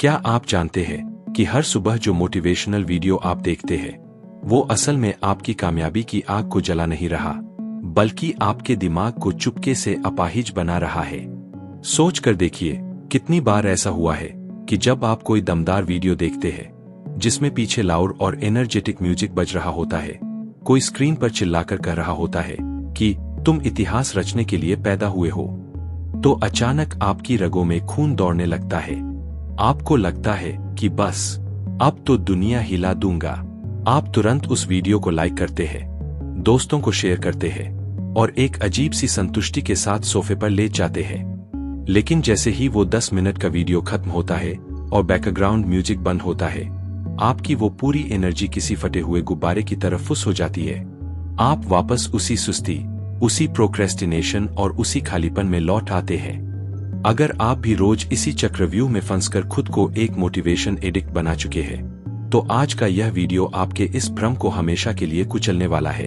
क्या आप जानते हैं कि हर सुबह जो मोटिवेशनल वीडियो आप देखते हैं वो असल में आपकी कामयाबी की आग को जला नहीं रहा, बल्कि आपके दिमाग को चुपके से अपाहिज बना रहा है। सोच कर देखिए, कितनी बार ऐसा हुआ है कि जब आप कोई दमदार वीडियो देखते हैं जिसमें पीछे लाउड और एनर्जेटिक म्यूजिक बज रहा होता है, कोई स्क्रीन पर चिल्लाकर कह रहा होता है कि तुम इतिहास रचने के लिए पैदा हुए हो, तो अचानक आपकी रगों में खून दौड़ने लगता है। आपको लगता है कि बस अब तो दुनिया हिला दूंगा। आप तुरंत उस वीडियो को लाइक करते हैं, दोस्तों को शेयर करते हैं और एक अजीब सी संतुष्टि के साथ सोफे पर लेट जाते हैं। लेकिन जैसे ही वो 10 मिनट का वीडियो खत्म होता है और बैकग्राउंड म्यूजिक बंद होता है, आपकी वो पूरी एनर्जी किसी फटे हुए गुब्बारे की तरफ फुस हो जाती है। आप वापस उसी सुस्ती, उसी प्रोक्रेस्टिनेशन और उसी खालीपन में लौट आते हैं। अगर आप भी रोज इसी चक्रव्यूह में फंसकर खुद को एक मोटिवेशन एडिक्ट बना चुके हैं, तो आज का यह वीडियो आपके इस भ्रम को हमेशा के लिए कुचलने वाला है।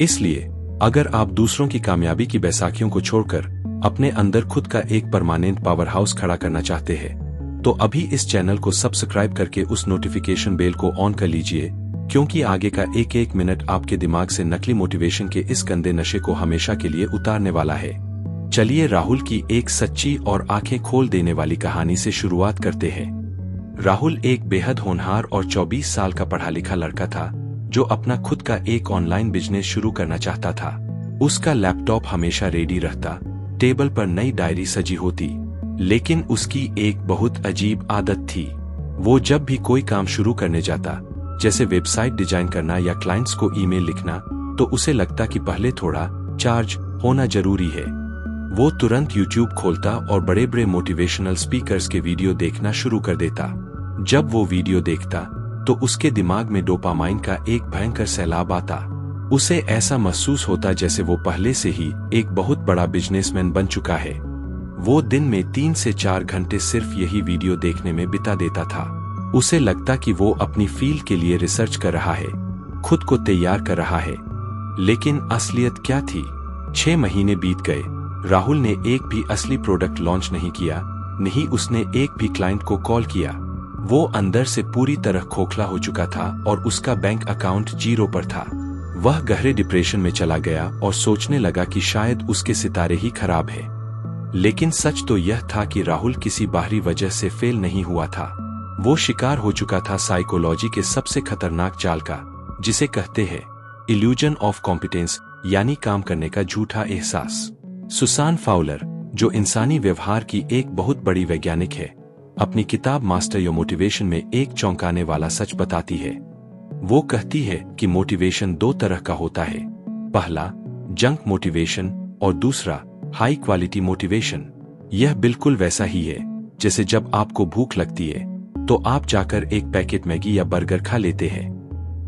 इसलिए अगर आप दूसरों की कामयाबी की बैसाखियों को छोड़कर अपने अंदर खुद का एक परमानेंट पावर हाउस खड़ा करना चाहते हैं, तो अभी इस चैनल को सब्सक्राइब करके उस नोटिफिकेशन बेल को ऑन कर लीजिए, क्योंकि आगे का एक एक मिनट आपके दिमाग से नकली मोटिवेशन के इस गंदे नशे को हमेशा के लिए उतारने वाला है। चलिए राहुल की एक सच्ची और आंखें खोल देने वाली कहानी से शुरुआत करते हैं। राहुल एक बेहद होनहार और 24 साल का पढ़ा लिखा लड़का था जो अपना खुद का एक ऑनलाइन बिजनेस शुरू करना चाहता था। उसका लैपटॉप हमेशा रेडी रहता, टेबल पर नई डायरी सजी होती, लेकिन उसकी एक बहुत अजीब आदत थी। वो जब भी कोई काम शुरू करने जाता, जैसे वेबसाइट डिजाइन करना या क्लाइंट्स को ईमेल लिखना, तो उसे लगता कि पहले थोड़ा चार्ज होना जरूरी है। वो तुरंत यूट्यूब खोलता और बड़े बड़े मोटिवेशनल स्पीकर्स के वीडियो देखना शुरू कर देता। जब वो वीडियो देखता तो उसके दिमाग में डोपामाइन का एक भयंकर सैलाब आता। उसे ऐसा महसूस होता जैसे वो पहले से ही एक बहुत बड़ा बिजनेसमैन बन चुका है। वो दिन में 3 से 4 घंटे सिर्फ यही वीडियो देखने में बिता देता था। उसे लगता कि वो अपनी फील्ड के लिए रिसर्च कर रहा है, खुद को तैयार कर रहा है। लेकिन असलियत क्या थी? 6 महीने बीत गए, राहुल ने एक भी असली प्रोडक्ट लॉन्च नहीं किया, नहीं उसने एक भी क्लाइंट को कॉल किया। वो अंदर से पूरी तरह खोखला हो चुका था और उसका बैंक अकाउंट 0 पर था। वह गहरे डिप्रेशन में चला गया और सोचने लगा कि शायद उसके सितारे ही खराब है। लेकिन सच तो यह था कि राहुल किसी बाहरी वजह से फेल नहीं हुआ था। वो शिकार हो चुका था साइकोलॉजी के सबसे खतरनाक जाल का, जिसे कहते हैं इल्यूजन ऑफ कॉम्पिटेंस, यानी काम करने का झूठा एहसास। सुसान फाउलर, जो इंसानी व्यवहार की एक बहुत बड़ी वैज्ञानिक है, अपनी किताब मास्टर योर मोटिवेशन में एक चौंकाने वाला सच बताती है। वो कहती है कि मोटिवेशन 2 तरह का होता है, पहला जंक मोटिवेशन और दूसरा हाई क्वालिटी मोटिवेशन। यह बिल्कुल वैसा ही है जैसे जब आपको भूख लगती है तो आप जाकर एक पैकेट मैगी या बर्गर खा लेते हैं।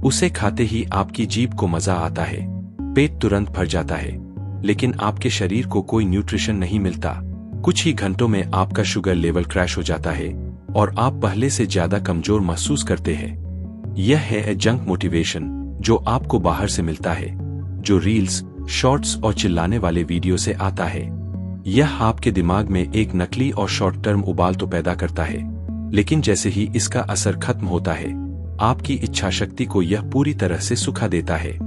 उसे खाते ही आपकी जीभ को मजा आता है, पेट तुरंत भर जाता है, लेकिन आपके शरीर को कोई न्यूट्रिशन नहीं मिलता। कुछ ही घंटों में आपका शुगर लेवल क्रैश हो जाता है और आप पहले से ज्यादा कमजोर महसूस करते हैं। यह है जंक मोटिवेशन, जो आपको बाहर से मिलता है, जो रील्स, शॉर्ट्स और चिल्लाने वाले वीडियो से आता है। यह आपके दिमाग में एक नकली और शॉर्ट टर्म उबाल तो पैदा करता है, लेकिन जैसे ही इसका असर खत्म होता है, आपकी इच्छा शक्ति को यह पूरी तरह से सुखा देता है।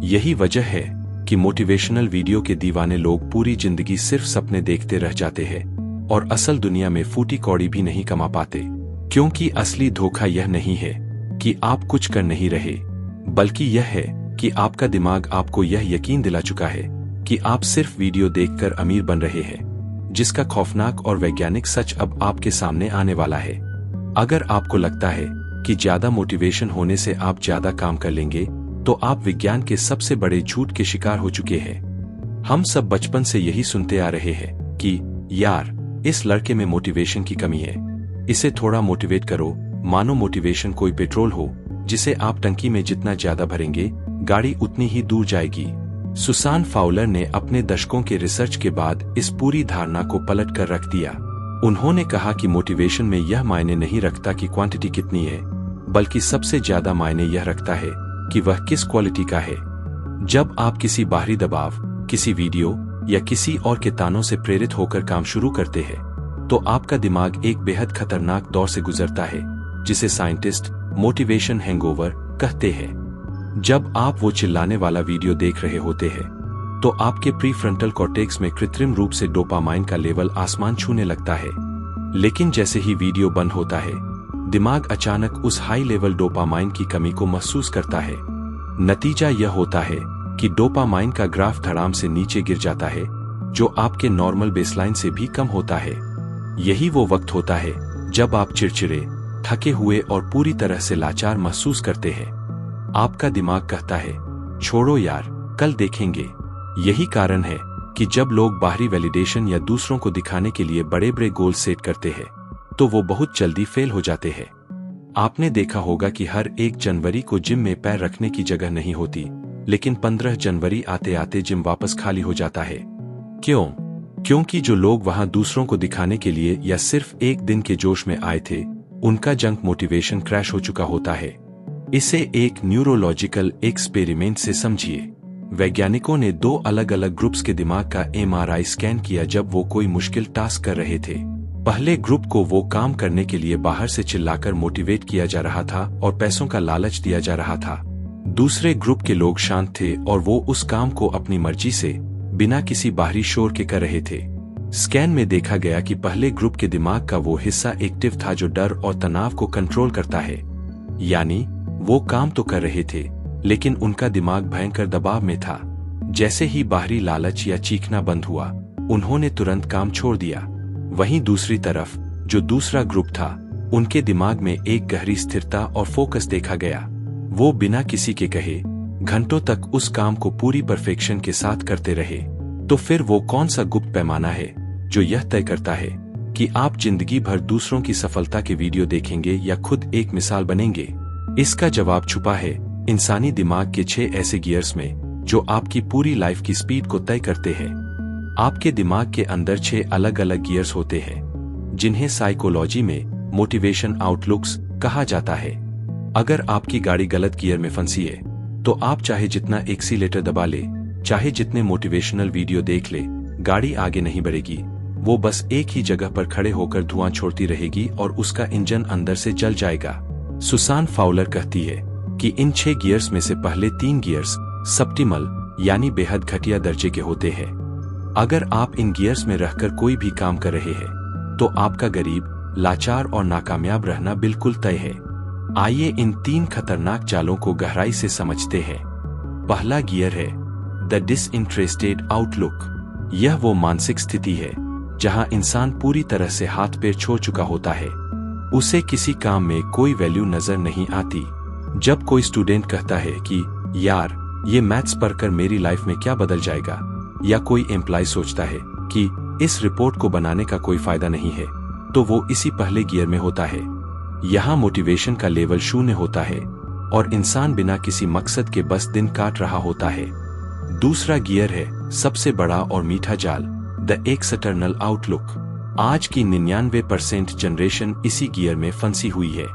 यही वजह है कि मोटिवेशनल वीडियो के दीवाने लोग पूरी जिंदगी सिर्फ सपने देखते रह जाते हैं और असल दुनिया में फूटी कौड़ी भी नहीं कमा पाते। क्योंकि असली धोखा यह नहीं है कि आप कुछ कर नहीं रहे, बल्कि यह है कि आपका दिमाग आपको यह यकीन दिला चुका है कि आप सिर्फ वीडियो देखकर अमीर बन रहे हैं, जिसका खौफनाक और वैज्ञानिक सच अब आपके सामने आने वाला है। अगर आपको लगता है कि ज्यादा मोटिवेशन होने से आप ज्यादा काम कर लेंगे, तो आप विज्ञान के सबसे बड़े झूठ के शिकार हो चुके हैं। हम सब बचपन से यही सुनते आ रहे हैं कि यार, इस लड़के में मोटिवेशन की कमी है, इसे थोड़ा मोटिवेट करो। मानो मोटिवेशन कोई पेट्रोल हो जिसे आप टंकी में जितना ज्यादा भरेंगे, गाड़ी उतनी ही दूर जाएगी। सुसान फाउलर ने अपने दशकों के रिसर्च के बाद इस पूरी धारणा को पलट कर रख दिया। उन्होंने कहा कि मोटिवेशन में यह मायने नहीं रखता कि क्वांटिटी कितनी है, बल्कि सबसे ज्यादा मायने यह रखता है कि वह किस क्वालिटी का है। जब आप किसी बाहरी दबाव, किसी वीडियो या किसी और के तानों से प्रेरित होकर काम शुरू करते हैं, तो आपका दिमाग एक बेहद खतरनाक दौर से गुजरता है, जिसे साइंटिस्ट मोटिवेशन हैंगओवर कहते हैं। जब आप वो चिल्लाने वाला वीडियो देख रहे होते हैं, तो आपके प्रीफ्रंटल कॉर्टेक्स में कृत्रिम रूप से डोपामाइन का लेवल आसमान छूने लगता है। लेकिन जैसे ही वीडियो बंद होता है, दिमाग अचानक उस हाई लेवल डोपामाइन की कमी को महसूस करता है। नतीजा यह होता है कि डोपामाइन का ग्राफ धड़ाम से नीचे गिर जाता है, जो आपके नॉर्मल बेसलाइन से भी कम होता है। यही वो वक्त होता है जब आप चिड़चिड़े, थके हुए और पूरी तरह से लाचार महसूस करते हैं। आपका दिमाग कहता है, छोड़ो यार, कल देखेंगे। यही कारण है कि जब लोग बाहरी वैलिडेशन या दूसरों को दिखाने के लिए बड़े बड़े गोल सेट करते हैं, तो वो बहुत जल्दी फेल हो जाते हैं। आपने देखा होगा कि हर 1 जनवरी को जिम में पैर रखने की जगह नहीं होती, लेकिन 15 जनवरी आते आते जिम वापस खाली हो जाता है। क्यों? क्योंकि जो लोग वहां दूसरों को दिखाने के लिए या सिर्फ एक दिन के जोश में आए थे, उनका जंक मोटिवेशन क्रैश हो चुका होता है। इसे एक न्यूरोलॉजिकल एक्सपेरिमेंट से समझिए। वैज्ञानिकों ने 2 अलग अलग ग्रुप्स के दिमाग का MRI स्कैन किया जब वो कोई मुश्किल टास्क कर रहे थे। पहले ग्रुप को वो काम करने के लिए बाहर से चिल्लाकर मोटिवेट किया जा रहा था और पैसों का लालच दिया जा रहा था। दूसरे ग्रुप के लोग शांत थे और वो उस काम को अपनी मर्जी से, बिना किसी बाहरी शोर के कर रहे थे। स्कैन में देखा गया कि पहले ग्रुप के दिमाग का वो हिस्सा एक्टिव था जो डर और तनाव को कंट्रोल करता है। यानी वो काम तो कर रहे थे, लेकिन उनका दिमाग भयंकर दबाव में था। जैसे ही बाहरी लालच या चीखना बंद हुआ, उन्होंने तुरंत काम छोड़ दिया। वहीं दूसरी तरफ जो दूसरा ग्रुप था, उनके दिमाग में एक गहरी स्थिरता और फोकस देखा गया। वो बिना किसी के कहे घंटों तक उस काम को पूरी परफेक्शन के साथ करते रहे। तो फिर वो कौन सा गुप्त पैमाना है जो यह तय करता है कि आप जिंदगी भर दूसरों की सफलता के वीडियो देखेंगे या खुद एक मिसाल बनेंगे? इसका जवाब छुपा है इंसानी दिमाग के 6 ऐसे गियर्स में जो आपकी पूरी लाइफ की स्पीड को तय करते हैं। आपके दिमाग के अंदर 6 अलग अलग गियर्स होते हैं, जिन्हें साइकोलॉजी में मोटिवेशन आउटलुक्स कहा जाता है। अगर आपकी गाड़ी गलत गियर में फंसी है, तो आप चाहे जितना एक्सीलेटर दबा ले, चाहे जितने मोटिवेशनल वीडियो देख ले, गाड़ी आगे नहीं बढ़ेगी। वो बस एक ही जगह पर खड़े होकर धुआं छोड़ती रहेगी और उसका इंजन अंदर से जल जाएगा। सुसान फाउलर कहती है कि इन 6 गियर्स में से पहले 3 गियर्स सबटिमल यानी बेहद घटिया दर्जे के होते हैं। अगर आप इन गियर्स में रहकर कोई भी काम कर रहे हैं, तो आपका गरीब, लाचार और नाकामयाब रहना बिल्कुल तय है। आइए इन 3 खतरनाक चालों को गहराई से समझते हैं। पहला गियर है द डिसइंटरेस्टेड आउटलुक। यह वो मानसिक स्थिति है जहां इंसान पूरी तरह से हाथ पैर छोड़ चुका होता है। उसे किसी काम में कोई वैल्यू नजर नहीं आती। जब कोई स्टूडेंट कहता है कि यार, ये मैथ्स पढ़कर मेरी लाइफ में क्या बदल जाएगा, या कोई एम्प्लॉय सोचता है कि इस रिपोर्ट को बनाने का कोई फायदा नहीं है, तो वो इसी पहले गियर में होता है। यहाँ मोटिवेशन का लेवल 0 होता है और इंसान बिना किसी मकसद के बस दिन काट रहा होता है। दूसरा गियर है सबसे बड़ा और मीठा जाल, द एक्सटर्नल आउटलुक। आज की 99% जनरेशन इसी गियर में फंसी हुई है।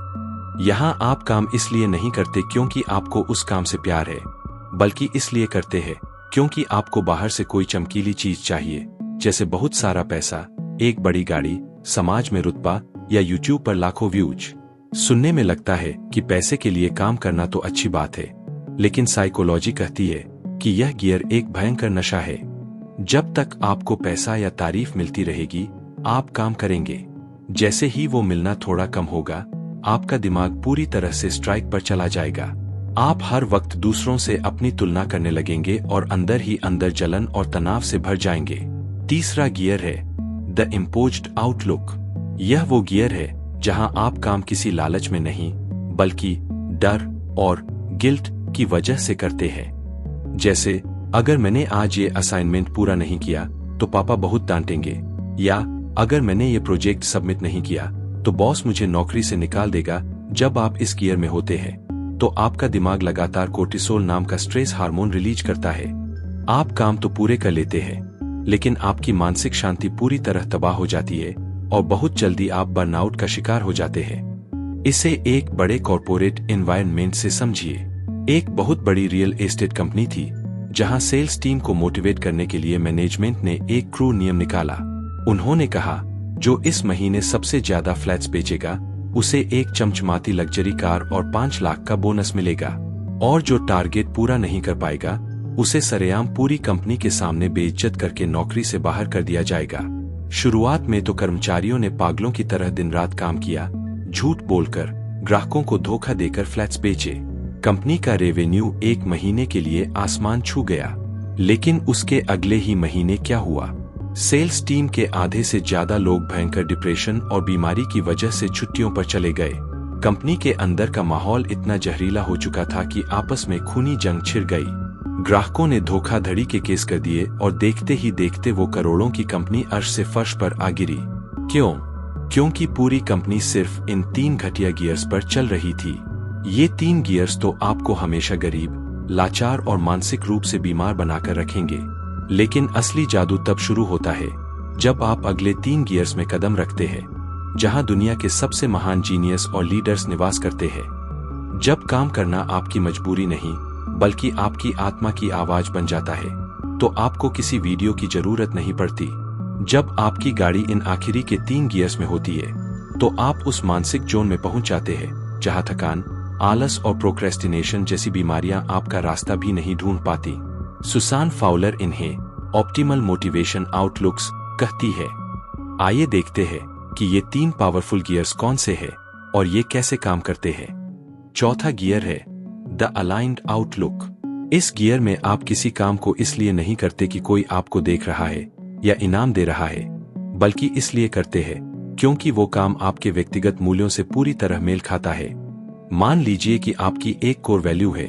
यहाँ आप काम इसलिए नहीं करते क्योंकि आपको उस काम से प्यार है, बल्कि इसलिए करते हैं क्योंकि आपको बाहर से कोई चमकीली चीज चाहिए, जैसे बहुत सारा पैसा, एक बड़ी गाड़ी, समाज में रुतबा या यूट्यूब पर लाखों व्यूज। सुनने में लगता है कि पैसे के लिए काम करना तो अच्छी बात है, लेकिन साइकोलॉजी कहती है कि यह गियर एक भयंकर नशा है। जब तक आपको पैसा या तारीफ मिलती रहेगी, आप काम करेंगे। जैसे ही वो मिलना थोड़ा कम होगा, आपका दिमाग पूरी तरह से स्ट्राइक पर चला जाएगा। आप हर वक्त दूसरों से अपनी तुलना करने लगेंगे और अंदर ही अंदर जलन और तनाव से भर जाएंगे। तीसरा गियर है द इम्पोज्ड आउटलुक। यह वो गियर है जहां आप काम किसी लालच में नहीं, बल्कि डर और गिल्ट की वजह से करते हैं। जैसे, अगर मैंने आज ये असाइनमेंट पूरा नहीं किया तो पापा बहुत डांटेंगे, या अगर मैंने ये प्रोजेक्ट सबमिट नहीं किया तो बॉस मुझे नौकरी से निकाल देगा। जब आप इस गियर में होते हैं, तो आपका दिमाग लगातार कोर्टिसोल नाम का स्ट्रेस हार्मोन रिलीज करता है। आप काम तो पूरे कर लेते हैं, लेकिन आपकी मानसिक शांति पूरी तरह तबाह हो जाती है और बहुत जल्दी आप बर्नआउट का शिकार हो जाते हैं। इसे एक बड़े कॉर्पोरेट एनवायरनमेंट से समझिए। एक बहुत बड़ी रियल एस्टेट कंपनी थी, जहां सेल्स टीम को मोटिवेट करने के लिए मैनेजमेंट ने एक क्रू नियम निकाला। उन्होंने कहा, जो इस महीने सबसे ज्यादा फ्लैट्स बेचेगा उसे एक चमचमाती लग्जरी कार और 5 लाख का बोनस मिलेगा, और जो टारगेट पूरा नहीं कर पाएगा उसे सरेआम पूरी कंपनी के सामने बेइज्जत करके नौकरी से बाहर कर दिया जाएगा। शुरुआत में तो कर्मचारियों ने पागलों की तरह दिन रात काम किया, झूठ बोलकर ग्राहकों को धोखा देकर फ्लैट्स बेचे। कंपनी का रेवेन्यू एक महीने के लिए आसमान छू गया, लेकिन उसके अगले ही महीने क्या हुआ? सेल्स टीम के आधे से ज्यादा लोग भयंकर डिप्रेशन और बीमारी की वजह से छुट्टियों पर चले गए। कंपनी के अंदर का माहौल इतना जहरीला हो चुका था कि आपस में खूनी जंग छिड़ गई। ग्राहकों ने धोखाधड़ी के केस कर दिए और देखते ही देखते वो करोड़ों की कंपनी अर्श से फर्श पर आ गिरी। क्यों? क्योंकि पूरी कंपनी सिर्फ इन 3 घटिया गियर्स पर चल रही थी। ये 3 गियर्स तो आपको हमेशा गरीब, लाचार और मानसिक रूप से बीमार बनाकर रखेंगे, लेकिन असली जादू तब शुरू होता है जब आप अगले 3 गियर्स में कदम रखते हैं, जहां दुनिया के सबसे महान जीनियस और लीडर्स निवास करते हैं। जब काम करना आपकी मजबूरी नहीं बल्कि आपकी आत्मा की आवाज बन जाता है, तो आपको किसी वीडियो की जरूरत नहीं पड़ती। जब आपकी गाड़ी इन आखिरी के 3 गियर्स में होती है, तो आप उस मानसिक जोन में पहुंच जाते हैं जहां थकान, आलस और प्रोक्रेस्टिनेशन जैसी बीमारियां आपका रास्ता भी नहीं ढूंढ पाती। सुसान फाउलर इन्हें ऑप्टिमल मोटिवेशन आउटलुक्स कहती है। आइए देखते हैं कि ये 3 पावरफुल गियर्स कौन से हैं और ये कैसे काम करते हैं। चौथा गियर है द अलाइन्ड आउटलुक। इस गियर में आप किसी काम को इसलिए नहीं करते कि कोई आपको देख रहा है या इनाम दे रहा है, बल्कि इसलिए करते हैं क्योंकि वो काम आपके व्यक्तिगत मूल्यों से पूरी तरह मेल खाता है। मान लीजिए कि आपकी एक कोर वैल्यू है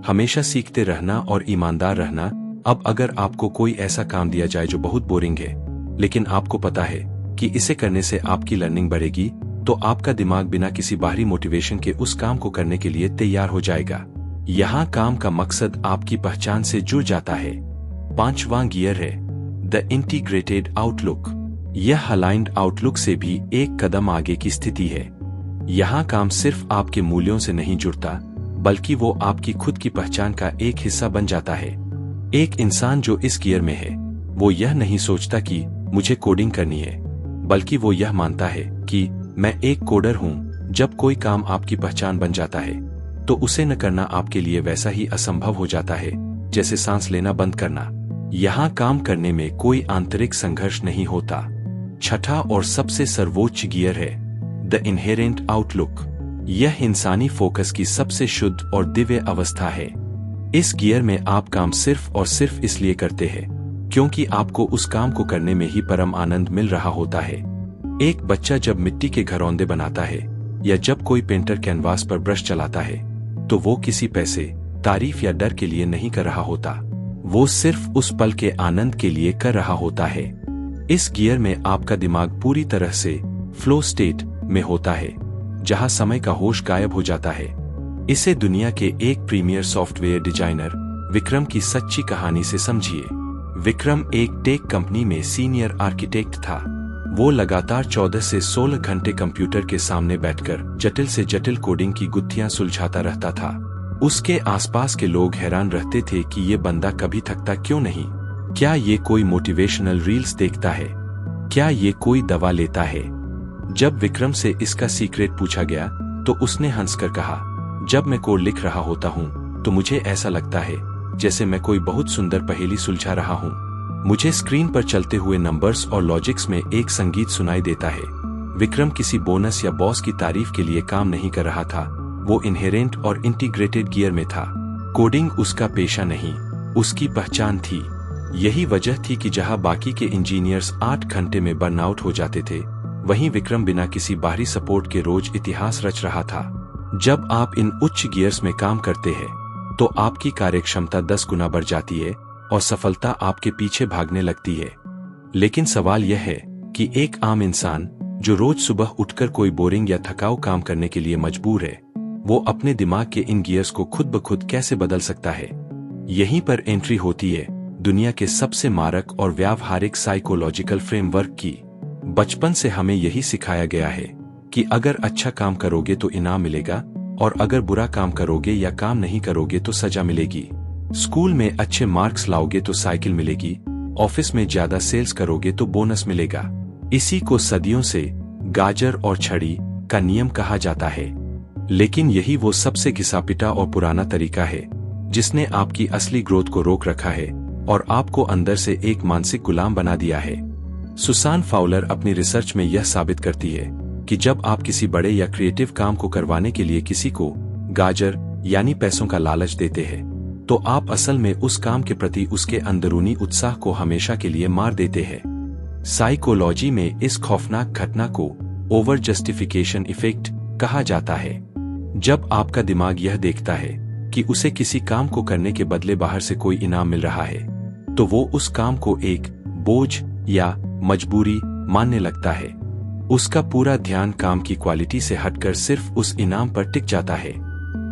हमेशा सीखते रहना और ईमानदार रहना। अब अगर आपको कोई ऐसा काम दिया जाए जो बहुत बोरिंग है, लेकिन आपको पता है कि इसे करने से आपकी लर्निंग बढ़ेगी, तो आपका दिमाग बिना किसी बाहरी मोटिवेशन के उस काम को करने के लिए तैयार हो जाएगा। यहाँ काम का मकसद आपकी पहचान से जुड़ जाता है। 5वां गियर है द इंटीग्रेटेड आउटलुक। यह अलाइन्ड आउटलुक से भी एक कदम आगे की स्थिति है। यहाँ काम सिर्फ आपके मूल्यों से नहीं जुड़ता, बल्कि वो आपकी खुद की पहचान का एक हिस्सा बन जाता है। एक इंसान जो इस गियर में है, वो यह नहीं सोचता कि मुझे कोडिंग करनी है, बल्कि वो यह मानता है कि मैं एक कोडर हूँ। जब कोई काम आपकी पहचान बन जाता है, तो उसे न करना आपके लिए वैसा ही असंभव हो जाता है जैसे सांस लेना बंद करना। यहाँ काम करने में कोई आंतरिक संघर्ष नहीं होता। छठा और सबसे सर्वोच्च गियर है द इनहेरेंट आउटलुक। यह इंसानी फोकस की सबसे शुद्ध और दिव्य अवस्था है। इस गियर में आप काम सिर्फ और सिर्फ इसलिए करते हैं क्योंकि आपको उस काम को करने में ही परम आनंद मिल रहा होता है। एक बच्चा जब मिट्टी के घरौंदे बनाता है या जब कोई पेंटर कैनवास पर ब्रश चलाता है, तो वो किसी पैसे, तारीफ या डर के लिए नहीं कर रहा होता। वो सिर्फ उस पल के आनंद के लिए कर रहा होता है। इस गियर में आपका दिमाग पूरी तरह से फ्लो स्टेट में होता है, जहां समय का होश गायब हो जाता है। इसे दुनिया के एक प्रीमियर सॉफ्टवेयर डिजाइनर विक्रम की सच्ची कहानी से समझिए। विक्रम एक टेक कंपनी में सीनियर आर्किटेक्ट था। वो लगातार 14 से 16 घंटे कंप्यूटर के सामने बैठकर जटिल से जटिल कोडिंग की गुत्थियां सुलझाता रहता था। उसके आसपास के लोग हैरान रहते थे कि ये बंदा कभी थकता क्यों नहीं। क्या ये कोई मोटिवेशनल रील्स देखता है? क्या ये कोई दवा लेता है? जब विक्रम से इसका सीक्रेट पूछा गया, तो उसने हंसकर कहा, जब मैं कोड लिख रहा होता हूँ तो मुझे ऐसा लगता है जैसे मैं कोई बहुत सुंदर पहेली सुलझा रहा हूँ। मुझे स्क्रीन पर चलते हुए नंबर्स और लॉजिक्स में एक संगीत सुनाई देता है। विक्रम किसी बोनस या बॉस की तारीफ के लिए काम नहीं कर रहा था, वो इनहेरेंट और इंटीग्रेटेड गियर में था। कोडिंग उसका पेशा नहीं, उसकी पहचान थी। यही वजह थी कि जहां बाकी के इंजीनियर्स 8 घंटे में बर्नआउट हो जाते थे, वहीं विक्रम बिना किसी बाहरी सपोर्ट के रोज इतिहास रच रहा था। जब आप इन उच्च गियर्स में काम करते हैं, तो आपकी कार्यक्षमता 10 गुना बढ़ जाती है और सफलता आपके पीछे भागने लगती है। लेकिन सवाल यह है कि एक आम इंसान जो रोज सुबह उठकर कोई बोरिंग या थकाऊ काम करने के लिए मजबूर है, वो अपने दिमाग के इन गियर्स को खुद ब खुद कैसे बदल सकता है? यहीं पर एंट्री होती है दुनिया के सबसे मारक और व्यावहारिक साइकोलॉजिकल फ्रेमवर्क की। बचपन से हमें यही सिखाया गया है कि अगर अच्छा काम करोगे तो इनाम मिलेगा, और अगर बुरा काम करोगे या काम नहीं करोगे तो सजा मिलेगी। स्कूल में अच्छे मार्क्स लाओगे तो साइकिल मिलेगी, ऑफिस में ज्यादा सेल्स करोगे तो बोनस मिलेगा। इसी को सदियों से गाजर और छड़ी का नियम कहा जाता है। लेकिन यही वो सबसे घिसा-पिटा और पुराना तरीका है जिसने आपकी असली ग्रोथ को रोक रखा है और आपको अंदर से एक मानसिक गुलाम बना दिया है। सुसान फाउलर अपनी रिसर्च में यह साबित करती है कि जब आप किसी बड़े या क्रिएटिव काम को करवाने के लिए किसी को गाजर यानी पैसों का लालच देते हैं, तो आप असल में उस काम के प्रति उसके अंदरूनी उत्साह को हमेशा के लिए मार देते हैं। साइकोलॉजी में इस खौफनाक घटना को ओवर जस्टिफिकेशन इफेक्ट कहा जाता है। जब आपका दिमाग यह देखता है कि उसे किसी काम को करने के बदले बाहर से कोई इनाम मिल रहा है, तो वो उस काम को एक बोझ या मजबूरी मानने लगता है। उसका पूरा ध्यान काम की क्वालिटी से हटकर सिर्फ उस इनाम पर टिक जाता है।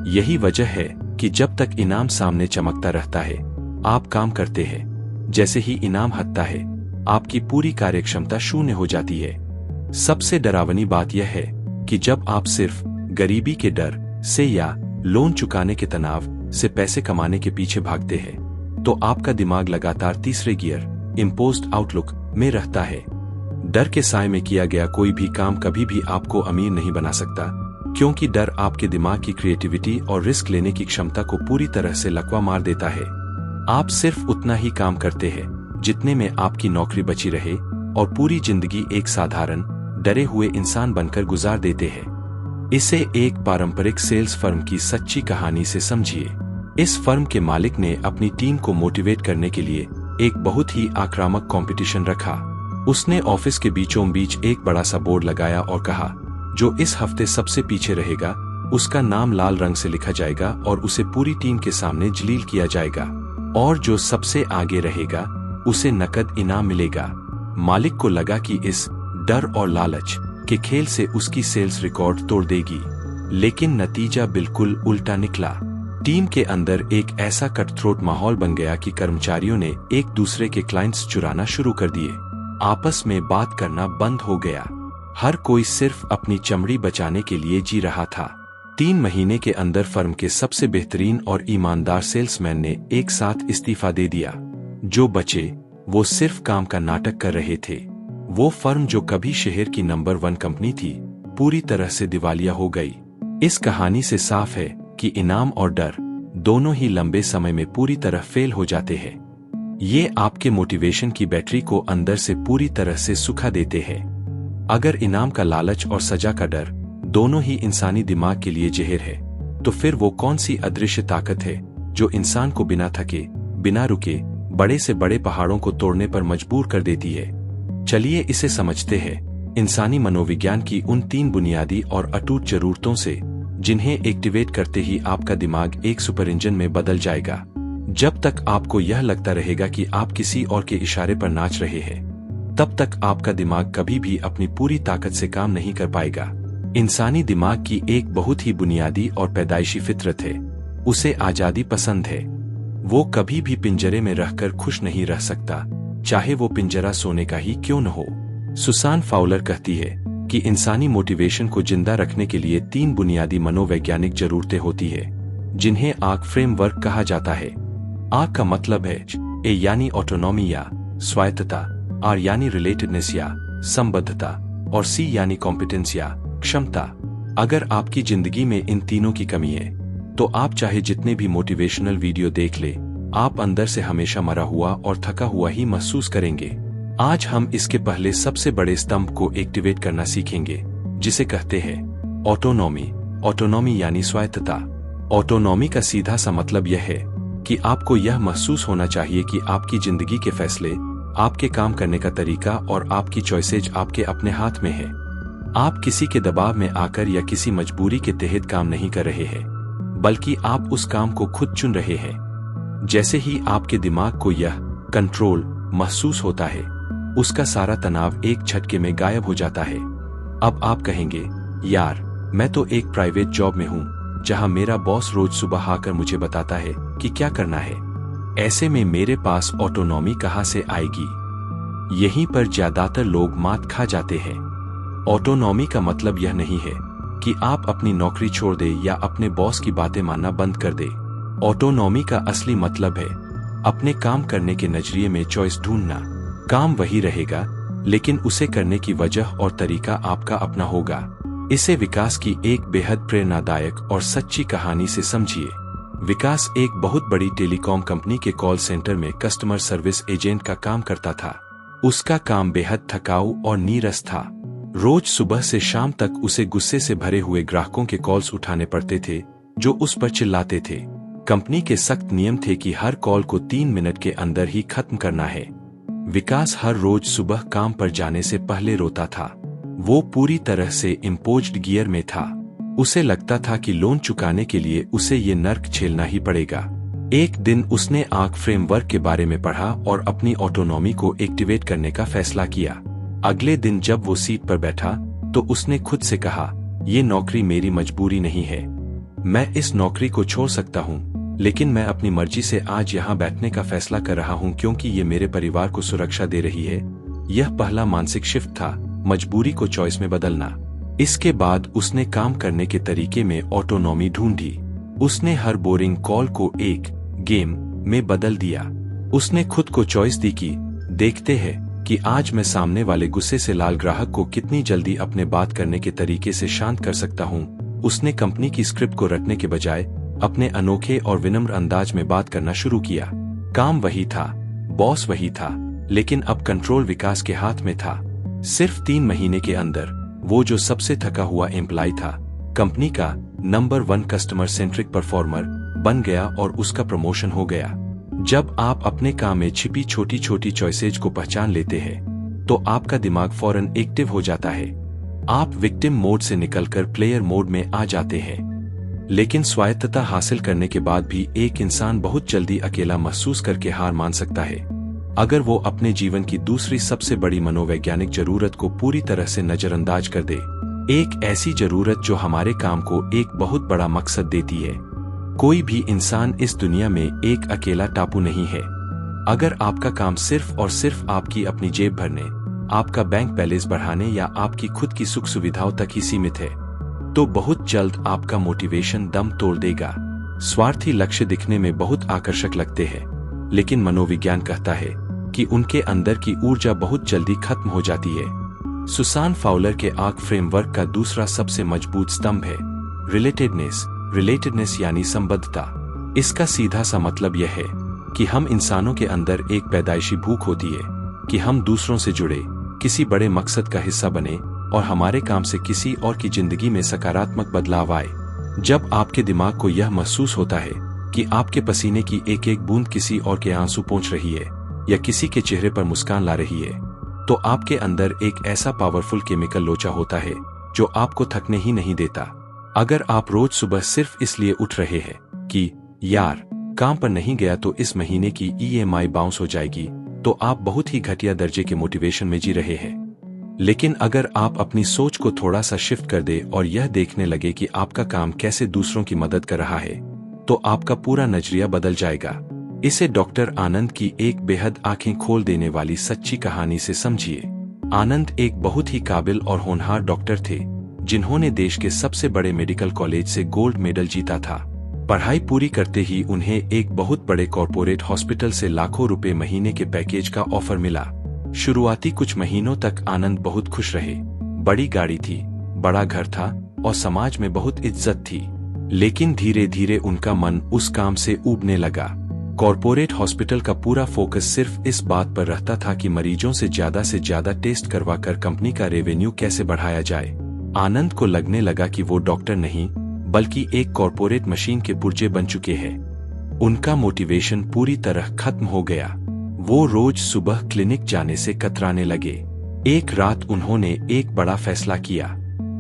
यही वजह है कि जब तक इनाम सामने चमकता रहता है, आप काम करते हैं। जैसे ही इनाम हटता है, आपकी पूरी कार्यक्षमता शून्य हो जाती है। सबसे डरावनी बात यह है कि जब आप सिर्फ गरीबी के डर से या लोन चुकाने के तनाव से पैसे कमाने के पीछे भागते हैं, तो आपका दिमाग लगातार तीसरे गियर इम्पोज्ड आउटलुक में रहता है। डर के साए में किया गया कोई भी काम कभी भी आपको अमीर नहीं बना सकता, क्योंकि डर आपके दिमाग की क्रिएटिविटी और रिस्क लेने की क्षमता को पूरी तरह से लकवा मार देता है। आप सिर्फ उतना ही काम करते हैं जितने में आपकी नौकरी बची रहे और पूरी जिंदगी एक साधारण डरे हुए इंसान बनकर गुजार देते हैं। इसे एक पारंपरिक सेल्स फर्म की सच्ची कहानी से समझिए। इस फर्म के मालिक ने अपनी टीम को मोटिवेट करने के लिए एक बहुत ही आक्रामक कंपटीशन रखा। उसने ऑफिस के बीचों बीच एक बड़ा सा बोर्ड लगाया और कहा, जो इस हफ्ते सबसे पीछे रहेगा उसका नाम लाल रंग से लिखा जाएगा और उसे पूरी टीम के सामने जलील किया जाएगा, और जो सबसे आगे रहेगा उसे नकद इनाम मिलेगा। मालिक को लगा कि इस डर और लालच के खेल से उसकी सेल्स रिकॉर्ड तोड़ देगी, लेकिन नतीजा बिल्कुल उल्टा निकला। टीम के अंदर एक ऐसा कटथ्रोट माहौल बन गया कि कर्मचारियों ने एक दूसरे के क्लाइंट्स चुराना शुरू कर दिए। आपस में बात करना बंद हो गया। हर कोई सिर्फ अपनी चमड़ी बचाने के लिए जी रहा था। 3 महीने के अंदर फर्म के सबसे बेहतरीन और ईमानदार सेल्समैन ने एक साथ इस्तीफा दे दिया। जो बचे वो सिर्फ काम का नाटक कर रहे थे। वो फर्म जो कभी शहर की नंबर 1 कंपनी थी, पूरी तरह से दिवालिया हो गई। इस कहानी से साफ है कि इनाम और डर दोनों ही लंबे समय में पूरी तरह फेल हो जाते हैं। ये आपके मोटिवेशन की बैटरी को अंदर से पूरी तरह से सुखा देते हैं। अगर इनाम का लालच और सजा का डर दोनों ही इंसानी दिमाग के लिए जहर है, तो फिर वो कौन सी अदृश्य ताकत है जो इंसान को बिना थके, बिना रुके, बड़े से बड़े पहाड़ों को तोड़ने पर मजबूर कर देती है? चलिए इसे समझते हैं। इंसानी मनोविज्ञान की उन 3 बुनियादी और अटूट जरूरतों से जिन्हें एक्टिवेट करते ही आपका दिमाग एक सुपर इंजन में बदल जाएगा। जब तक आपको यह लगता रहेगा कि आप किसी और के इशारे पर नाच रहे हैं, तब तक आपका दिमाग कभी भी अपनी पूरी ताकत से काम नहीं कर पाएगा। इंसानी दिमाग की एक बहुत ही बुनियादी और पैदाइशी फितरत है, उसे आजादी पसंद है। वो कभी भी पिंजरे में रहकर खुश नहीं रह सकता, चाहे वो पिंजरा सोने का ही क्यों न हो। सुसान फाउलर कहती है कि इंसानी मोटिवेशन को जिंदा रखने के लिए 3 बुनियादी मनोवैज्ञानिक जरूरतें होती है, जिन्हें आक फ्रेमवर्क कहा जाता है। आक का मतलब है ए यानी ऑटोनॉमी या स्वायत्तता, आर यानी रिलेटेडनेस या संबद्धता, और सी यानी कॉम्पिटेंस या क्षमता। अगर आपकी जिंदगी में इन तीनों की कमी है, तो आप चाहे जितने भी मोटिवेशनल वीडियो देख ले, आप अंदर से हमेशा मरा हुआ और थका हुआ ही महसूस करेंगे। आज हम इसके पहले सबसे बड़े स्तंभ को एक्टिवेट करना सीखेंगे, जिसे कहते हैं ऑटोनॉमी। ऑटोनॉमी यानी स्वायत्तता। ऑटोनॉमी का सीधा सा मतलब यह है कि आपको यह महसूस होना चाहिए कि आपकी जिंदगी के फैसले, आपके काम करने का तरीका और आपकी चॉइसेज आपके अपने हाथ में है। आप किसी के दबाव में आकर या किसी मजबूरी के तहत काम नहीं कर रहे हैं, बल्कि आप उस काम को खुद चुन रहे हैं। जैसे ही आपके दिमाग को यह कंट्रोल महसूस होता है, उसका सारा तनाव एक झटके में गायब हो जाता है। अब आप कहेंगे, यार मैं तो एक प्राइवेट जॉब में हूँ जहाँ मेरा बॉस रोज सुबह आकर मुझे बताता है कि क्या करना है। ऐसे में मेरे पास ऑटोनॉमी कहाँ से आएगी? यहीं पर ज्यादातर लोग मात खा जाते हैं। ऑटोनॉमी का मतलब यह नहीं है कि आप अपनी नौकरी छोड़ दें या अपने बॉस की बातें मानना बंद कर दें। ऑटोनॉमी का असली मतलब है अपने काम करने के नजरिए में चॉइस ढूंढना। काम वही रहेगा लेकिन उसे करने की वजह और तरीका आपका अपना होगा। इसे विकास की एक बेहद प्रेरणादायक और सच्ची कहानी से समझिए। विकास एक बहुत बड़ी टेलीकॉम कंपनी के कॉल सेंटर में कस्टमर सर्विस एजेंट का काम करता था। उसका काम बेहद थकाऊ और नीरस था। रोज सुबह से शाम तक उसे गुस्से से भरे हुए ग्राहकों के कॉल्स उठाने पड़ते थे जो उस पर चिल्लाते थे। कंपनी के सख्त नियम थे कि हर कॉल को 3 मिनट के अंदर ही खत्म करना है। विकास हर रोज सुबह काम पर जाने से पहले रोता था। वो पूरी तरह से इम्पोज्ड गियर में था। उसे लगता था कि लोन चुकाने के लिए उसे ये नर्क झेलना ही पड़ेगा। एक दिन उसने आर्क फ्रेमवर्क के बारे में पढ़ा और अपनी ऑटोनॉमी को एक्टिवेट करने का फैसला किया। अगले दिन जब वो सीट पर बैठा तो उसने खुद से कहा, ये नौकरी मेरी मजबूरी नहीं है। मैं इस नौकरी को छोड़ सकता हूँ, लेकिन मैं अपनी मर्जी से आज यहाँ बैठने का फैसला कर रहा हूँ क्योंकि ये मेरे परिवार को सुरक्षा दे रही है। यह पहला मानसिक शिफ्ट था, मजबूरी को चॉइस में बदलना। इसके बाद उसने काम करने के तरीके में ऑटोनॉमी ढूंढी। उसने हर बोरिंग कॉल को एक गेम में बदल दिया। उसने खुद को चॉइस दी कि देखते हैं कि आज मैं सामने वाले गुस्से से लाल ग्राहक को कितनी जल्दी अपने बात करने के तरीके से शांत कर सकता हूँ। उसने कंपनी की स्क्रिप्ट को रटने के बजाय अपने अनोखे और विनम्र अंदाज में बात करना शुरू किया। काम वही था, बॉस वही था, लेकिन अब कंट्रोल विकास के हाथ में था। सिर्फ 3 महीने के अंदर वो जो सबसे थका हुआ एम्प्लॉय था, कंपनी का नंबर 1 कस्टमर सेंट्रिक परफॉर्मर बन गया और उसका प्रमोशन हो गया। जब आप अपने काम में छिपी छोटी छोटी चॉइसेज को पहचान लेते हैं तो आपका दिमाग फौरन एक्टिव हो जाता है। आप विक्टिम मोड से निकलकर प्लेयर मोड में आ जाते हैं। लेकिन स्वायत्तता हासिल करने के बाद भी एक इंसान बहुत जल्दी अकेला महसूस करके हार मान सकता है अगर वो अपने जीवन की दूसरी सबसे बड़ी मनोवैज्ञानिक जरूरत को पूरी तरह से नजरअंदाज कर दे। एक ऐसी जरूरत जो हमारे काम को एक बहुत बड़ा मकसद देती है। कोई भी इंसान इस दुनिया में एक अकेला टापू नहीं है। अगर आपका काम सिर्फ और सिर्फ आपकी अपनी जेब भरने, आपका बैंक बैलेंस बढ़ाने या आपकी खुद की सुख सुविधाओं तक ही सीमित है तो बहुत जल्द आपका मोटिवेशन दम तोड़ देगा। स्वार्थी लक्ष्य दिखने में बहुत आकर्षक लगते हैं, लेकिन मनोविज्ञान कहता है कि उनके अंदर की ऊर्जा बहुत जल्दी खत्म हो जाती है। सुसान फाउलर के आर्क फ्रेमवर्क का दूसरा सबसे मजबूत स्तंभ है रिलेटेडनेस यानी संबद्धता। इसका सीधा सा मतलब यह है कि हम इंसानों के अंदर एक पैदाइशी भूख होती है कि हम दूसरों से जुड़े, किसी बड़े मकसद का हिस्सा बने और हमारे काम से किसी और की जिंदगी में सकारात्मक बदलाव आए। जब आपके दिमाग को यह महसूस होता है कि आपके पसीने की एक एक बूंद किसी और के आंसू पहुंच रही है या किसी के चेहरे पर मुस्कान ला रही है, तो आपके अंदर एक ऐसा पावरफुल केमिकल लोचा होता है जो आपको थकने ही नहीं देता। अगर आप रोज सुबह सिर्फ इसलिए उठ रहे हैं कि यार काम पर नहीं गया तो इस महीने की EMI बाउंस हो जाएगी, तो आप बहुत ही घटिया दर्जे के मोटिवेशन में जी रहे हैं। लेकिन अगर आप अपनी सोच को थोड़ा सा शिफ्ट कर दे और यह देखने लगे कि आपका काम कैसे दूसरों की मदद कर रहा है, तो आपका पूरा नजरिया बदल जाएगा। इसे डॉक्टर आनंद की एक बेहद आंखें खोल देने वाली सच्ची कहानी से समझिए। आनंद एक बहुत ही काबिल और होनहार डॉक्टर थे जिन्होंने देश के सबसे बड़े मेडिकल कॉलेज से गोल्ड मेडल जीता था। पढ़ाई पूरी करते ही उन्हें एक बहुत बड़े कॉर्पोरेट हॉस्पिटल से लाखों रुपए महीने के पैकेज का ऑफर मिला। शुरुआती कुछ महीनों तक आनंद बहुत खुश रहे। बड़ी गाड़ी थी, बड़ा घर था और समाज में बहुत इज्जत थी। लेकिन धीरे धीरे उनका मन उस काम से ऊबने लगा। कॉर्पोरेट हॉस्पिटल का पूरा फोकस सिर्फ इस बात पर रहता था कि मरीजों से ज्यादा टेस्ट करवाकर कंपनी का रेवेन्यू कैसे बढ़ाया जाए। आनंद को लगने लगा कि वो डॉक्टर नहीं बल्कि एक कॉर्पोरेट मशीन के पुर्जे बन चुके हैं। उनका मोटिवेशन पूरी तरह खत्म हो गया। वो रोज सुबह क्लिनिक जाने से कतराने लगे। एक रात उन्होंने एक बड़ा फैसला किया।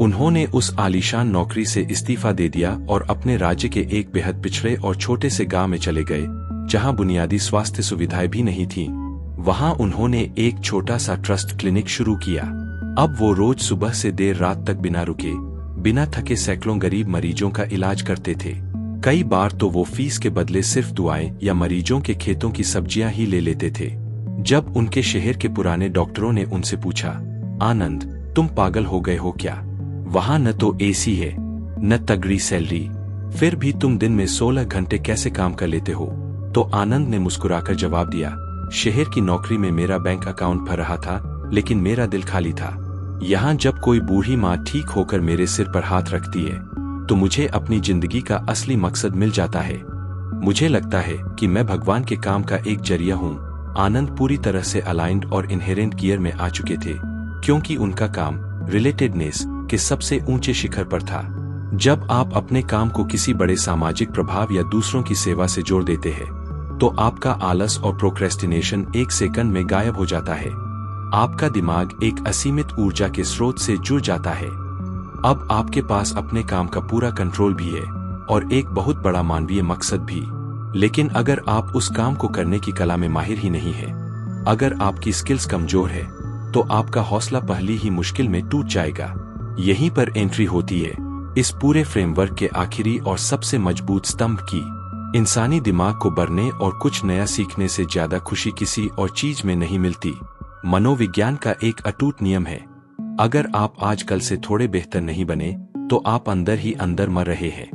उन्होंने उस आलीशान नौकरी से इस्तीफा दे दिया और अपने राज्य के एक बेहद पिछड़े और छोटे से गांव में चले गए जहां बुनियादी स्वास्थ्य सुविधाएं भी नहीं थीं। वहां उन्होंने एक छोटा सा ट्रस्ट क्लिनिक शुरू किया। अब वो रोज सुबह से देर रात तक बिना रुके, बिना थके सैकड़ों गरीब मरीजों का इलाज करते थे। कई बार तो वो फीस के बदले सिर्फ दुआएं या मरीजों के खेतों की सब्जियां ही ले लेते थे। जब उनके शहर के पुराने डॉक्टरों ने उनसे पूछा, आनंद तुम पागल हो गए हो क्या? वहां न तो AC है न तगड़ी सैलरी, फिर भी तुम दिन में 16 घंटे कैसे काम कर लेते हो? तो आनंद ने मुस्कुराकर जवाब दिया, शहर की नौकरी में मेरा बैंक अकाउंट भर रहा था, लेकिन मेरा दिल खाली था। यहाँ जब कोई बूढ़ी माँ ठीक होकर मेरे सिर पर हाथ रखती है तो मुझे अपनी जिंदगी का असली मकसद मिल जाता है। मुझे लगता है कि मैं भगवान के काम का एक जरिया हूँ। आनंद पूरी तरह से अलाइंड और इनहेरेंट गियर में आ चुके थे, क्योंकि उनका काम रिलेटेडनेस के सबसे ऊंचे शिखर पर था। जब आप अपने काम को किसी बड़े सामाजिक प्रभाव या दूसरों की सेवा से जोड़ देते हैं तो आपका आलस और प्रोक्रेस्टिनेशन एक सेकंड में गायब हो जाता है। आपका दिमाग एक असीमित ऊर्जा के स्रोत से जुड़ जाता है। अब आपके पास अपने काम का पूरा कंट्रोल भी है और एक बहुत बड़ा मानवीय मकसद भी। लेकिन अगर आप उस काम को करने की कला में माहिर ही नहीं है, अगर आपकी स्किल्स कमजोर है, तो आपका हौसला पहली ही मुश्किल में टूट जाएगा। यहीं पर एंट्री होती है इस पूरे फ्रेमवर्क के आखिरी और सबसे मजबूत स्तंभ की। इंसानी दिमाग को बढ़ने और कुछ नया सीखने से ज्यादा खुशी किसी और चीज में नहीं मिलती। मनोविज्ञान का एक अटूट नियम है, अगर आप आजकल से थोड़े बेहतर नहीं बने तो आप अंदर ही अंदर मर रहे हैं।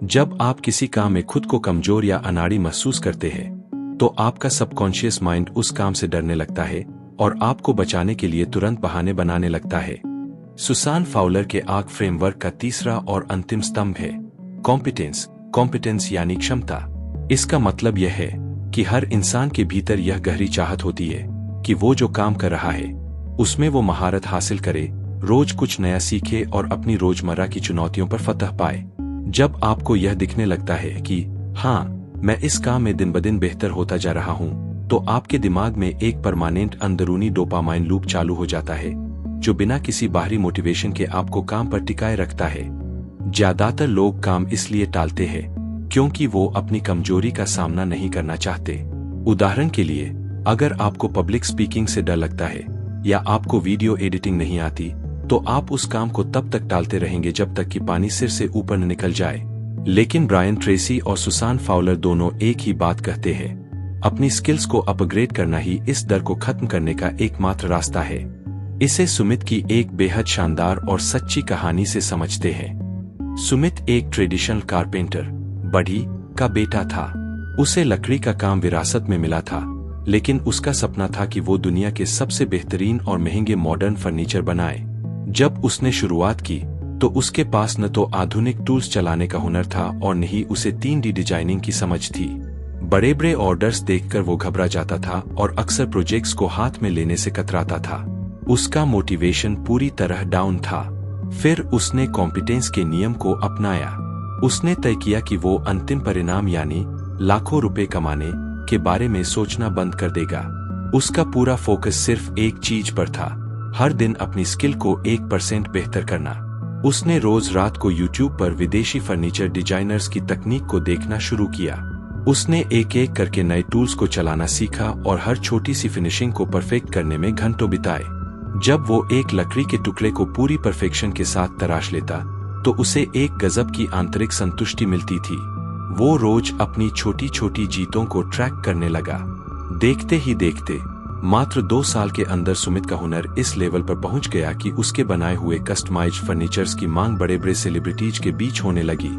जब आप किसी काम में खुद को कमजोर या अनाड़ी महसूस करते हैं तो आपका सबकॉन्शियस माइंड उस काम से डरने लगता है और आपको बचाने के लिए तुरंत बहाने बनाने लगता है। सुसान फाउलर के आर्क फ्रेमवर्क का तीसरा और अंतिम स्तंभ है कॉम्पिटेंस। कॉम्पिटेंस यानी क्षमता। इसका मतलब यह है कि हर इंसान के भीतर यह गहरी चाहत होती है कि वो जो काम कर रहा है उसमें वो महारत हासिल करे, रोज कुछ नया सीखे और अपनी रोजमर्रा की चुनौतियों पर फतह पाए। जब आपको यह दिखने लगता है कि हाँ, मैं इस काम में दिन ब दिन बेहतर होता जा रहा हूँ, तो आपके दिमाग में एक परमानेंट अंदरूनी डोपामाइन लूप चालू हो जाता है जो बिना किसी बाहरी मोटिवेशन के आपको काम पर टिकाए रखता है। ज्यादातर लोग काम इसलिए टालते हैं क्योंकि वो अपनी कमजोरी का सामना नहीं करना चाहते। उदाहरण के लिए, अगर आपको पब्लिक स्पीकिंग से डर लगता है या आपको वीडियो एडिटिंग नहीं आती, तो आप उस काम को तब तक टालते रहेंगे जब तक कि पानी सिर से ऊपर न निकल जाए। लेकिन ब्रायन ट्रेसी और सुसान फाउलर दोनों एक ही बात कहते हैं, अपनी स्किल्स को अपग्रेड करना ही इस डर को खत्म करने का एकमात्र रास्ता है। इसे सुमित की एक बेहद शानदार और सच्ची कहानी से समझते हैं। सुमित एक ट्रेडिशनल कारपेंटर बढ़ी का बेटा था। उसे लकड़ी का काम विरासत में मिला था, लेकिन उसका सपना था कि वो दुनिया के सबसे बेहतरीन और महंगे मॉडर्न फर्नीचर बनाए। जब उसने शुरुआत की तो उसके पास न तो आधुनिक टूल्स चलाने का हुनर था और न ही उसे 3D डिजाइनिंग की समझ थी। बड़े बड़े ऑर्डर्स देखकर वो घबरा जाता था और अक्सर प्रोजेक्ट्स को हाथ में लेने से कतराता था। उसका मोटिवेशन पूरी तरह डाउन था। फिर उसने कॉम्पिटेंस के नियम को अपनाया। उसने तय किया कि वो अंतिम परिणाम यानी लाखों रुपए कमाने के बारे में सोचना बंद कर देगा। उसका पूरा फोकस सिर्फ एक चीज पर था, हर दिन अपनी स्किल को 1% बेहतर करना। उसने रोज रात को YouTube पर विदेशी फर्नीचर डिजाइनर्स की तकनीक को देखना शुरू किया। उसने एक एक करके नए टूल्स को चलाना सीखा और हर छोटी सी फिनिशिंग को परफेक्ट करने में घंटों बिताए। जब वो एक लकड़ी के टुकड़े को पूरी परफेक्शन के साथ तराश लेता तो उसे एक गजब की आंतरिक संतुष्टि मिलती थी। वो रोज अपनी छोटी छोटी जीतों को ट्रैक करने लगा। देखते ही देखते मात्र 2 साल के अंदर सुमित का हुनर इस लेवल पर पहुंच गया कि उसके बनाए हुए कस्टमाइज्ड फर्नीचर्स की मांग बड़े बड़े सेलिब्रिटीज के बीच होने लगी।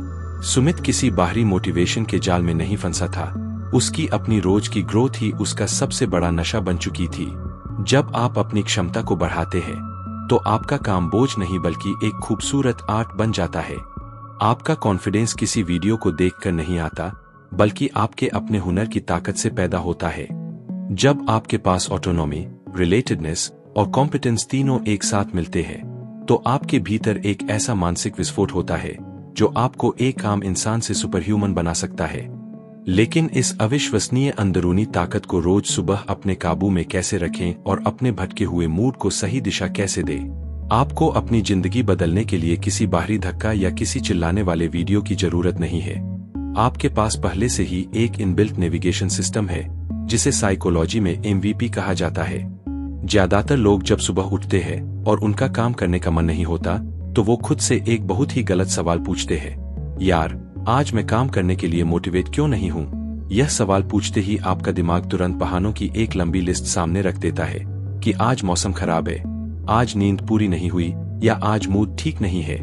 सुमित किसी बाहरी मोटिवेशन के जाल में नहीं फंसा था। उसकी अपनी रोज की ग्रोथ ही उसका सबसे बड़ा नशा बन चुकी थी। जब आप अपनी क्षमता को बढ़ाते हैं तो आपका काम बोझ नहीं बल्कि एक खूबसूरत आर्ट बन जाता है। आपका कॉन्फिडेंस किसी वीडियो को देखकर नहीं आता, बल्कि आपके अपने हुनर की ताकत से पैदा होता है। जब आपके पास ऑटोनॉमी, रिलेटेडनेस और कॉम्पिटेंस तीनों एक साथ मिलते हैं तो आपके भीतर एक ऐसा मानसिक विस्फोट होता है जो आपको एक आम इंसान से सुपरह्यूमन बना सकता है। लेकिन इस अविश्वसनीय अंदरूनी ताकत को रोज सुबह अपने काबू में कैसे रखें और अपने भटके हुए मूड को सही दिशा कैसे दें? आपको अपनी जिंदगी बदलने के लिए किसी बाहरी धक्का या किसी चिल्लाने वाले वीडियो की जरूरत नहीं है। आपके पास पहले से ही एक इनबिल्ट नेविगेशन सिस्टम है जिसे साइकोलॉजी में MVP कहा जाता है। ज्यादातर लोग जब सुबह उठते हैं और उनका काम करने का मन नहीं होता तो वो खुद से एक बहुत ही गलत सवाल पूछते हैं, यार आज मैं काम करने के लिए मोटिवेट क्यों नहीं हूँ? यह सवाल पूछते ही आपका दिमाग तुरंत बहानों की एक लंबी लिस्ट सामने रख देता है कि आज मौसम खराब है, आज नींद पूरी नहीं हुई या आज मूड ठीक नहीं है।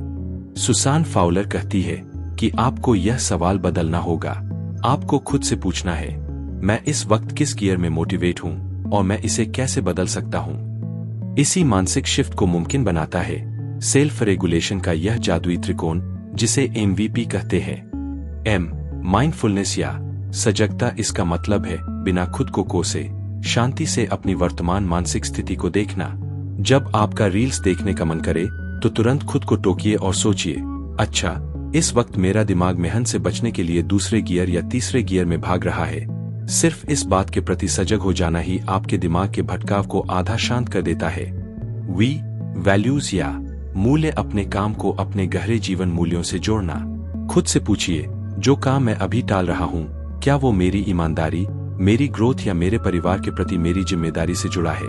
सुसान फाउलर कहती है कि आपको यह सवाल बदलना होगा। आपको खुद से पूछना है, मैं इस वक्त किस गियर में मोटिवेट हूँ और मैं इसे कैसे बदल सकता हूँ? इसी मानसिक शिफ्ट को मुमकिन बनाता है सेल्फ रेगुलेशन का यह जादुई त्रिकोण, जिसे MVP कहते हैं। M माइंडफुलनेस या सजगता। इसका मतलब है बिना खुद को कोसे शांति से अपनी वर्तमान मानसिक स्थिति को देखना। जब आपका रील्स देखने का मन करे तो तुरंत खुद को टोकिए और सोचिए, अच्छा, इस वक्त मेरा दिमाग मेहनत से बचने के लिए दूसरे गियर या तीसरे गियर में भाग रहा है। सिर्फ इस बात के प्रति सजग हो जाना ही आपके दिमाग के भटकाव को आधा शांत कर देता है। वैल्यूज या मूल्य। अपने काम को अपने गहरे जीवन मूल्यों से जोड़ना। खुद से पूछिए, जो काम मैं अभी टाल रहा हूँ, क्या वो मेरी ईमानदारी, मेरी ग्रोथ या मेरे परिवार के प्रति मेरी जिम्मेदारी से जुड़ा है?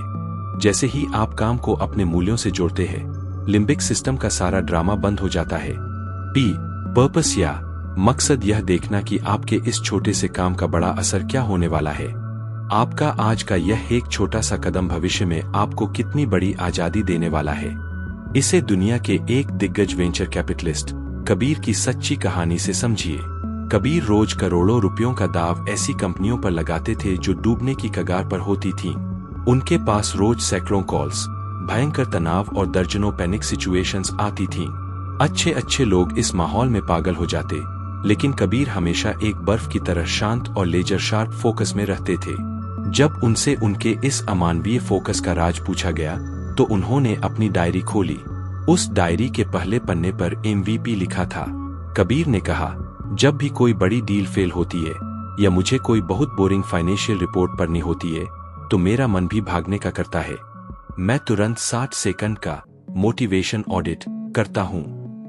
जैसे ही आप काम को अपने मूल्यों से जोड़ते हैं, लिम्बिक सिस्टम का सारा ड्रामा बंद हो जाता है। पर्पस या मकसद। यह देखना कि आपके इस छोटे से काम का बड़ा असर क्या होने वाला है। आपका आज का यह एक छोटा सा कदम भविष्य में आपको कितनी बड़ी आजादी देने वाला है। इसे दुनिया के एक दिग्गज वेंचर कैपिटलिस्ट कबीर की सच्ची कहानी से समझिए। कबीर रोज करोड़ों रुपयों का दाव ऐसी कंपनियों पर लगाते थे जो डूबने की कगार पर होती थीं। उनके पास रोज सैकड़ों कॉल्स, भयंकर तनाव और दर्जनों पैनिक सिचुएशंस आती थीं। अच्छे लोग इस माहौल में पागल हो जाते, लेकिन कबीर हमेशा एक बर्फ की तरह शांत और लेजर शार्प फोकस में रहते थे। जब उनसे उनके इस अमानवीय फोकस का राज पूछा गया तो उन्होंने अपनी डायरी खोली। उस डायरी के पहले पन्ने पर MVP लिखा था। कबीर ने कहा, जब भी कोई बड़ी डील फेल होती है या मुझे कोई बहुत बोरिंग फाइनेंशियल रिपोर्ट पढ़नी होती है तो मेरा मन भी भागने का करता है। मैं तुरंत 60 सेकंड का मोटिवेशन ऑडिट करता हूँ।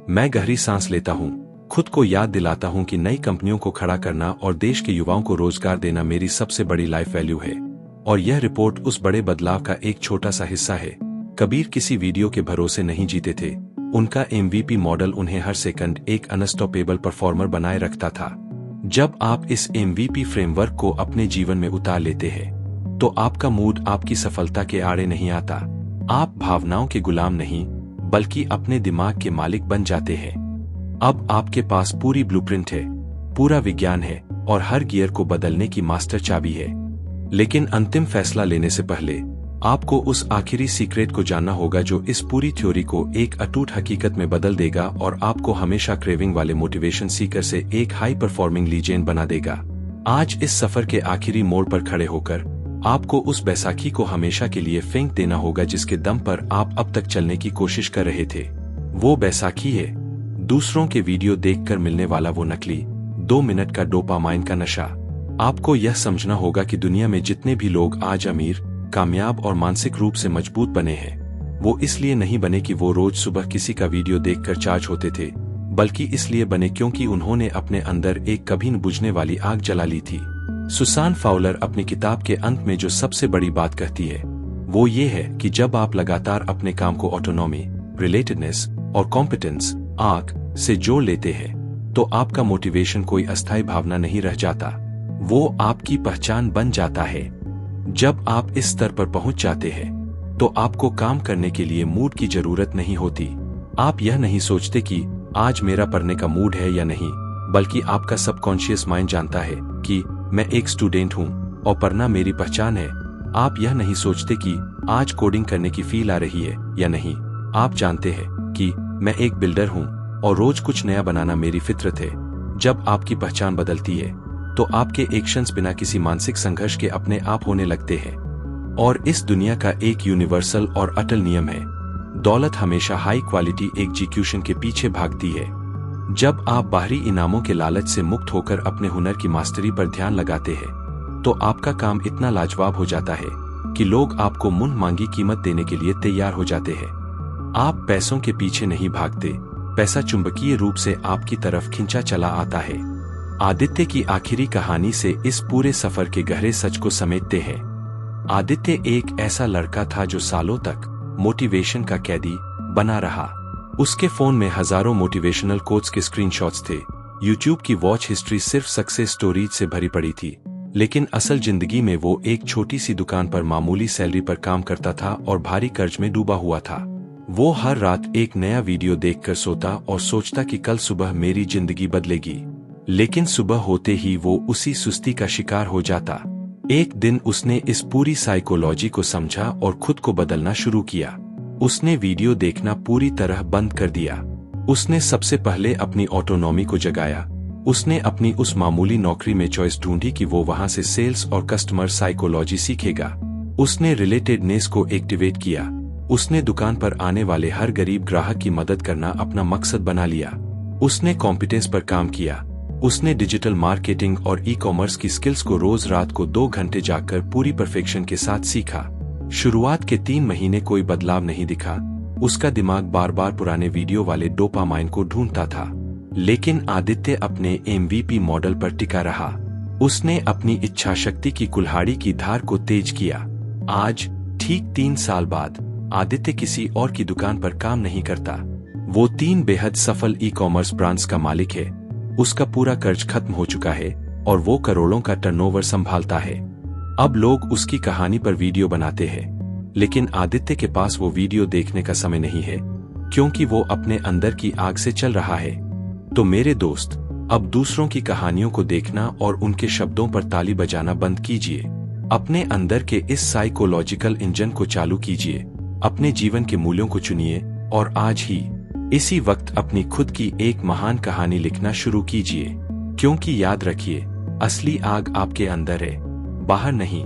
मैं गहरी सांस लेता हूँ, खुद को याद दिलाता हूँ कि नई कंपनियों को खड़ा करना और देश के युवाओं को रोजगार देना मेरी सबसे बड़ी लाइफ वैल्यू है, और यह रिपोर्ट उस बड़े बदलाव का एक छोटा सा हिस्सा है। कबीर किसी वीडियो के भरोसे नहीं जीते थे। उनका MVP मॉडल उन्हें हर सेकंड एक अनस्टॉपेबल परफॉर्मर बनाए रखता था। जब आप इस MVP फ्रेमवर्क को अपने जीवन में उतार लेते हैं तो आपका मूड आपकी सफलता के आड़े नहीं आता। आप भावनाओं के गुलाम नहीं, बल्कि अपने दिमाग के मालिक बन जाते हैं। अब आपके पास पूरी ब्लूप्रिंट है, पूरा विज्ञान है और हर गियर को बदलने की मास्टर चाबी है। लेकिन अंतिम फैसला लेने से पहले आपको उस आखिरी सीक्रेट को जानना होगा जो इस पूरी थ्योरी को एक अटूट हकीकत में बदल देगा और आपको हमेशा क्रेविंग वाले मोटिवेशन सीकर से एक हाई परफॉर्मिंग लीजेंड बना देगा। आज इस सफर के आखिरी मोड़ पर खड़े होकर आपको उस बैसाखी को हमेशा के लिए फेंक देना होगा जिसके दम पर आप अब तक चलने की कोशिश कर रहे थे। वो बैसाखी है दूसरों के वीडियो देखकर मिलने वाला वो नकली 2 मिनट का डोपामाइन का नशा। आपको यह समझना होगा कि दुनिया में जितने भी लोग आज अमीर, कामयाब और मानसिक रूप से मजबूत बने हैं, वो इसलिए नहीं बने कि वो रोज सुबह किसी का वीडियो देखकर चार्ज होते थे, बल्कि इसलिए बने क्योंकि उन्होंने अपने अंदर एक कभी न बुझने वाली आग जला ली थी। सुसान फॉवलर अपनी किताब के अंत में जो सबसे बड़ी बात कहती है वो ये है कि जब आप लगातार अपने काम को ऑटोनॉमी, रिलेटेडनेस और कॉम्पिटेंस आंख से जोड़ लेते हैं तो आपका मोटिवेशन कोई अस्थायी भावना नहीं रह जाता, वो आपकी पहचान बन जाता है। जब आप इस स्तर पर पहुंच जाते हैं तो आपको काम करने के लिए मूड की जरूरत नहीं होती। आप यह नहीं सोचते कि आज मेरा पढ़ने का मूड है या नहीं, बल्कि आपका सबकॉन्शियस माइंड जानता है कि मैं एक स्टूडेंट हूं और पढ़ना मेरी पहचान है। आप यह नहीं सोचते कि आज कोडिंग करने की फील आ रही है या नहीं, आप जानते हैं कि मैं एक बिल्डर हूं और रोज कुछ नया बनाना मेरी फितरत है। जब आपकी पहचान बदलती है तो आपके एक्शंस बिना किसी मानसिक संघर्ष के अपने आप होने लगते हैं। और इस दुनिया का एक यूनिवर्सल और अटल नियम है, दौलत हमेशा हाई क्वालिटी एग्जीक्यूशन के पीछे भागती है। जब आप बाहरी इनामों के लालच से मुक्त होकर अपने हुनर की मास्टरी पर ध्यान लगाते हैं तो आपका काम इतना लाजवाब हो जाता है कि लोग आपको मुंह मांगी कीमत देने के लिए तैयार हो जाते हैं। आप पैसों के पीछे नहीं भागते, पैसा चुंबकीय रूप से आपकी तरफ खिंचा चला आता है। आदित्य की आखिरी कहानी से इस पूरे सफर के गहरे सच को समेटते हैं। आदित्य एक ऐसा लड़का था जो सालों तक मोटिवेशन का कैदी बना रहा। उसके फोन में हजारों मोटिवेशनल कोट्स के स्क्रीनशॉट्स थे। यूट्यूब की वॉच हिस्ट्री सिर्फ सक्सेस स्टोरीज से भरी पड़ी थी, लेकिन असल जिंदगी में वो एक छोटी सी दुकान पर मामूली सैलरी पर काम करता था और भारी कर्ज में डूबा हुआ था। वो हर रात एक नया वीडियो देखकर सोता और सोचता कि कल सुबह मेरी जिंदगी बदलेगी, लेकिन सुबह होते ही वो उसी सुस्ती का शिकार हो जाता। एक दिन उसने इस पूरी साइकोलॉजी को समझा और खुद को बदलना शुरू किया। उसने वीडियो देखना पूरी तरह बंद कर दिया। उसने सबसे पहले अपनी ऑटोनॉमी को जगाया। उसने अपनी उस मामूली नौकरी में चॉइस ढूंढी कि वो वहां से सेल्स और कस्टमर साइकोलॉजी सीखेगा। उसने रिलेटेडनेस को एक्टिवेट किया। उसने दुकान पर आने वाले हर गरीब ग्राहक की मदद करना अपना मकसद बना लिया। उसने कॉम्पिटेंस पर काम किया। उसने डिजिटल मार्केटिंग और ई कॉमर्स की स्किल्स को रोज रात को 2 घंटे जाकर पूरी परफेक्शन के साथ सीखा। शुरुआत के 3 महीने कोई बदलाव नहीं दिखा। उसका दिमाग बार बार पुराने वीडियो वाले डोपामाइन को ढूंढता था। लेकिन आदित्य अपने MVP मॉडल पर टिका रहा। उसने अपनी इच्छा शक्ति की कुल्हाड़ी की धार को तेज किया। आज ठीक 3 साल बाद आदित्य किसी और की दुकान पर काम नहीं करता। वो 3 बेहद सफल ई कॉमर्स ब्रांड्स का मालिक है। उसका पूरा कर्ज खत्म हो चुका है और वो करोड़ों का टर्नओवर संभालता है। अब लोग उसकी कहानी पर वीडियो बनाते हैं, लेकिन आदित्य के पास वो वीडियो देखने का समय नहीं है, क्योंकि वो अपने अंदर की आग से चल रहा है। तो मेरे दोस्त, अब दूसरों की कहानियों को देखना और उनके शब्दों पर ताली बजाना बंद कीजिए। अपने अंदर के इस साइकोलॉजिकल इंजन को चालू कीजिए। अपने जीवन के मूल्यों को चुनिए और आज ही इसी वक्त अपनी खुद की एक महान कहानी लिखना शुरू कीजिए। क्योंकि याद रखिए, असली आग आपके अंदर है, बाहर नहीं।